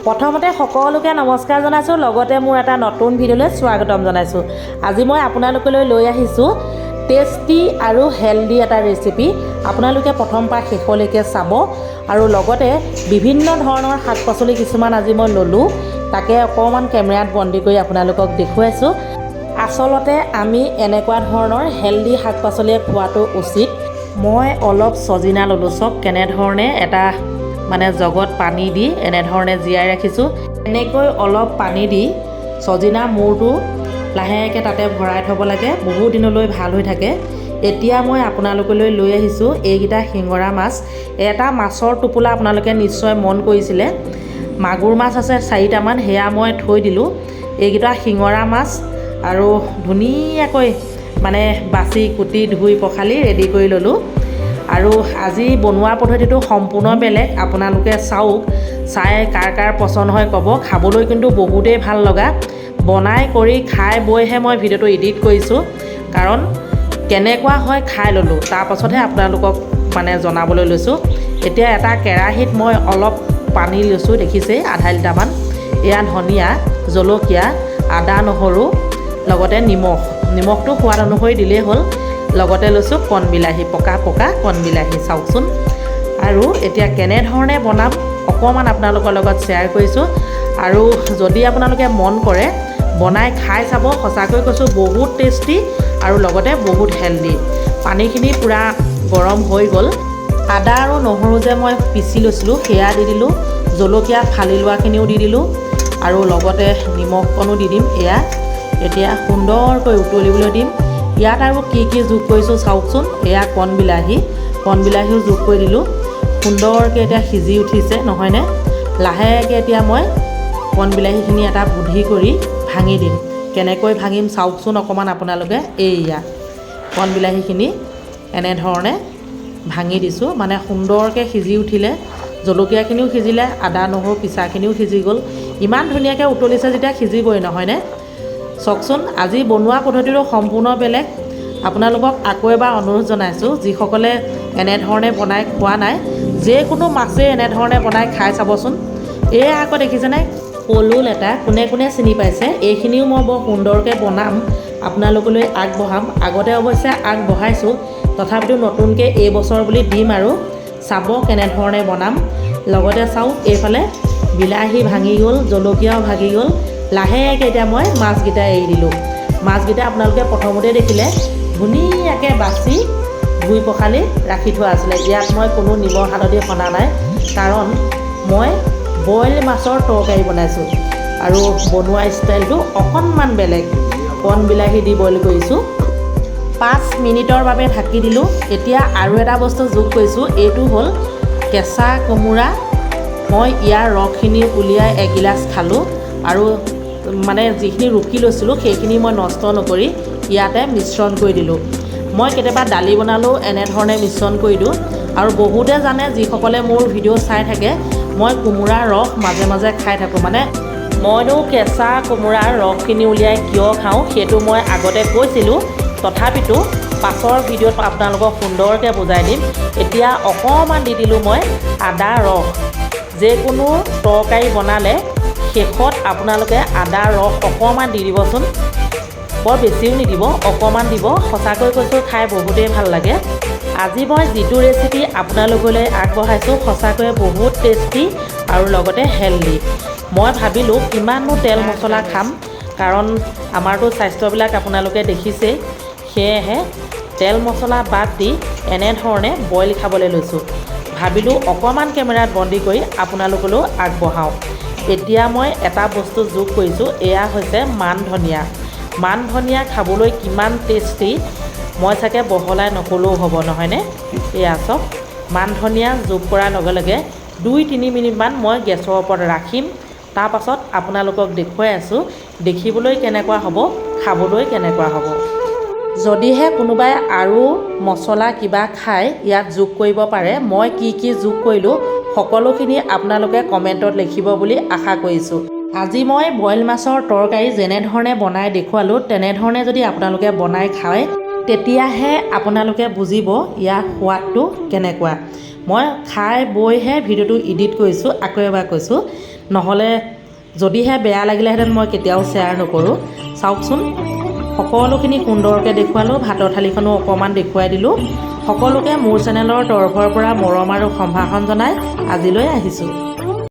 প্ৰথমতে সকলোকে নমস্কাৰ জনাইছোঁ, লগতে মোৰ এটা নতুন ভিডিঅ'লৈ স্বাগতম জনাইছোঁ। আজি মই আপোনালোকলৈ লৈ আহিছোঁ টেষ্টি আৰু হেল্ডি এটা ৰেচিপি। আপোনালোকে প্ৰথম পৰা শেষলৈকে চাব আৰু লগতে বিভিন্ন ধৰণৰ শাক পাচলি কিছুমান আজি মই ল'লোঁ, তাকে অকণমান কেমেৰাত বন্দী কৰি আপোনালোকক দেখুৱাইছোঁ। আচলতে আমি এনেকুৱা ধৰণৰ হেল্ডি শাক পাচলিয়ে খোৱাটো উচিত। মই অলপ চজিনা ল'লোঁ, চব কেনেধৰণে এটা জগত পানী দি এনেধৰণে জীয়াই ৰাখিছোঁ। এনেকৈ অলপ পানী দি চজিনা মূৰটো লাহেকৈ তাতে ভৰাই থ'ব লাগে, বহু দিনলৈ ভাল হৈ থাকে। এতিয়া মই আপোনালোকলৈ লৈ আহিছোঁ এইকেইটা শিঙৰা মাছ। এটা মাছৰ টোপোলা আপোনালোকে নিশ্চয় মন কৰিছিলে। মাগুৰ মাছ আছে 4টামান, সেয়া মই থৈ দিলোঁ। এইকেইটা শিঙৰা মাছ আৰু ধুনীয়াকৈ বাছি কুটি ধুই পখালি ৰেডি কৰি ল'লোঁ। আৰু আজি বনোৱা পদ্ধতিটো সম্পূৰ্ণ বেলেগ, আপোনালোকে চাওক, চাই কাৰ কাৰ পচন্দ হয় ক'ব। খাবলৈ কিন্তু বহুতেই ভাল লগা। বনাই কৰি খাই বৈহে মই ভিডিঅ'টো এডিট কৰিছোঁ, কাৰণ কেনেকুৱা হয় খাই ল'লোঁ, তাৰপাছতহে আপোনালোকক জনাবলৈ লৈছোঁ। এতিয়া এটা কেৰাহীত মই অলপ পানী লৈছোঁ, দেখিছেই, আধা লিটাৰমান। এয়া ধনিয়া, জলকীয়া, আদা নহৰু, লগতে নিমখটো সোৱাদ অনুসৰি দিলেই হ'ল। লগতে লৈছোঁ কণবিলাহী, পকা কণবিলাহী, চাওকচোন। আৰু এতিয়া কেনেধৰণে বনাম অকণমান আপোনালোকৰ লগত শ্বেয়াৰ কৰিছোঁ। আৰু যদি আপোনালোকে মন কৰে বনাই খাই চাব, সঁচাকৈ কৈছোঁ বহুত টেষ্টি আৰু লগতে বহুত হেল্ডি। পানীখিনি পূৰা গৰম হৈ গ'ল। আদা আৰু নহৰু যে মই পিচি লৈছিলোঁ সেয়া দি দিলোঁ, জলকীয়া ফালি লোৱাখিনিও দি দিলোঁ আৰু লগতে নিমখকণো দি দিম। এয়া এতিয়া সুন্দৰকৈ উতলিবলৈ দিম। ইয়াত আৰু কি কি যোগ কৰিছোঁ চাওকচোন। এয়া কণবিলাহীও যোগ কৰি দিলোঁ। সুন্দৰকৈ এতিয়া সিজি উঠিছে নহয়নে। লাহেকৈ এতিয়া মই কণবিলাহীখিনি এটা বুদ্ধি কৰি ভাঙি দিম। কেনেকৈ ভাঙিম চাওকচোন অকণমান আপোনালোকে। এইয়া কণবিলাহীখিনি এনেধৰণে ভাঙি দিছোঁ, সুন্দৰকৈ সিজি উঠিলে। জলকীয়াখিনিও সিজিলে, আদা নহৰু পিচাখিনিও সিজি গ'ল। ইমান ধুনীয়াকৈ উতলিছে যেতিয়া সিজিবই নহয়নে। চাওকচোন, আজি বনোৱা পদ্ধতিটো সম্পূৰ্ণ বেলেগ। আপোনালোকক আকৌ এবাৰ অনুৰোধ জনাইছোঁ, যিসকলে এনেধৰণে বনাই খোৱা নাই, যিকোনো মাছেই এনেধৰণে বনাই খাই চাবচোন। এয়া আকৌ দেখিছেনে পলুল এটা, কোনে কোনে চিনি পাইছে। এইখিনিও মই বৰ সুন্দৰকৈ বনাম, আপোনালোকলৈ আগবঢ়াম। আগতে অৱশ্যে আগবঢ়াইছোঁ, তথাপিতো নতুনকৈ এইবছৰ বুলি দিম আৰু চাব কেনেধৰণে বনাম। লগতে চাওক, এইফালে বিলাহী ভাঙি গ'ল, জলকীয়াও ভাঙি গ'ল। লাহেকৈ এতিয়া মই মাছকেইটা এৰি দিলোঁ। মাছকেইটা আপোনালোকে প্ৰথমতে দেখিলে ধুনীয়াকৈ বাছি ধুই পখালি ৰাখি থোৱা আছিলে। ইয়াত মই কোনো নিমখ হালধি সনা নাই, কাৰণ মই বইল মাছৰ তৰকাৰী বনাইছোঁ আৰু বনোৱা ষ্টাইলটো অকণমান বেলেগ। কণবিলাহী দি বইল কৰিছোঁ। 5 মিনিটৰ বাবে ঢাকি দিলোঁ। এতিয়া আৰু এটা বস্তু যোগ কৰিছোঁ, এইটো হ'ল কেঁচা কোমোৰা। মই ইয়াৰ ৰসখিনি উলিয়াই এগিলাচ খালোঁ আৰু যিখিনি ৰুকি লৈছিলোঁ সেইখিনি মই নষ্ট নকৰি ইয়াতে মিশ্ৰণ কৰি দিলোঁ। মই কেতিয়াবা দালি বনালেও এনেধৰণে মিশ্ৰণ কৰি দিওঁ। আৰু বহুতে জানে, যিসকলে মোৰ ভিডিঅ' চাই থাকে, মই কোমোৰাৰ ৰস মাজে মাজে খাই থাকোঁ। মইনো কেঁচা কোমোৰাৰ ৰসখিনি উলিয়াই কিয় খাওঁ সেইটো মই আগতে কৈছিলোঁ, তথাপিতো পাছৰ ভিডিঅ'ত আপোনালোকক সুন্দৰকৈ বুজাই দিম। এতিয়া অকণমান দি দিলোঁ মই আদা ৰস। যিকোনো তৰকাৰী বনালে শেষত আপোনালোকে আদা ৰস অকণমান দি দিবচোন, বৰ বেছিও নিদিব, অকণমান দিব। সঁচাকৈ কৈছোঁ, খাই বহুতেই ভাল লাগে। আজি মই যিটো ৰেচিপি আপোনালোকলৈ আগবঢ়াইছোঁ সঁচাকৈয়ে বহুত টেষ্টি আৰু লগতে হেল্ডি। মই ভাবিলোঁ কিমাননো তেল মছলা খাম, কাৰণ আমাৰতো স্বাস্থ্যবিলাক আপোনালোকে দেখিছেই। সেয়েহে তেল মছলা বাদ দি এনেধৰণে বইল খাবলৈ লৈছোঁ। ভাবিলোঁ অকণমান কেমেৰাত বন্দী কৰি আপোনালোকলৈও আগবঢ়াওঁ। এতিয়া মই এটা বস্তু যোগ কৰিছোঁ, এয়া হৈছে মান ধনিয়া খাবলৈ কিমান টেষ্টি, মই চাগে বহলাই নকলেও হ'ব নহয়নে। এয়া চব মান ধনিয়া যোগ কৰাৰ লগে লগে 2-3 মিনিটমান মই গেছৰ ওপৰত ৰাখিম। তাৰপাছত আপোনালোকক দেখুৱাই আছোঁ দেখিবলৈ কেনেকুৱা হ'ব, খাবলৈ কেনেকুৱা হ'ব। যদিহে কোনোবাই আৰু মছলা কিবা খাই ইয়াত যোগ কৰিব পাৰে। মই কি কি যোগ কৰিলোঁ সকলোখিনি আপোনালোকে কমেণ্টত লিখিব বুলি আশা কৰিছোঁ। আজি মই বইল মাছৰ তৰকাৰী যেনেধৰণে বনাই দেখুৱালোঁ তেনেধৰণে যদি আপোনালোকে বনাই খায়, তেতিয়াহে আপোনালোকে বুজিব ইয়াৰ সোৱাদটো কেনেকুৱা। মই খাই বৈহে ভিডিঅ'টো এডিট কৰিছোঁ। আকৌ এবাৰ কৈছোঁ, নহ'লে যদিহে বেয়া লাগিলেহেঁতেন মই কেতিয়াও শ্বেয়াৰ নকৰোঁ। চাওকচোন, সকলোখিনি সুন্দৰকৈ দেখুৱালোঁ, ভাতৰ থালিখনো অকণমান দেখুৱাই দিলোঁ। সকলোকে মোৰ চেনেলৰ তৰফৰ পৰা মৰম আৰু সম্ভাষণ জনাই আজিলৈ আহিছোঁ।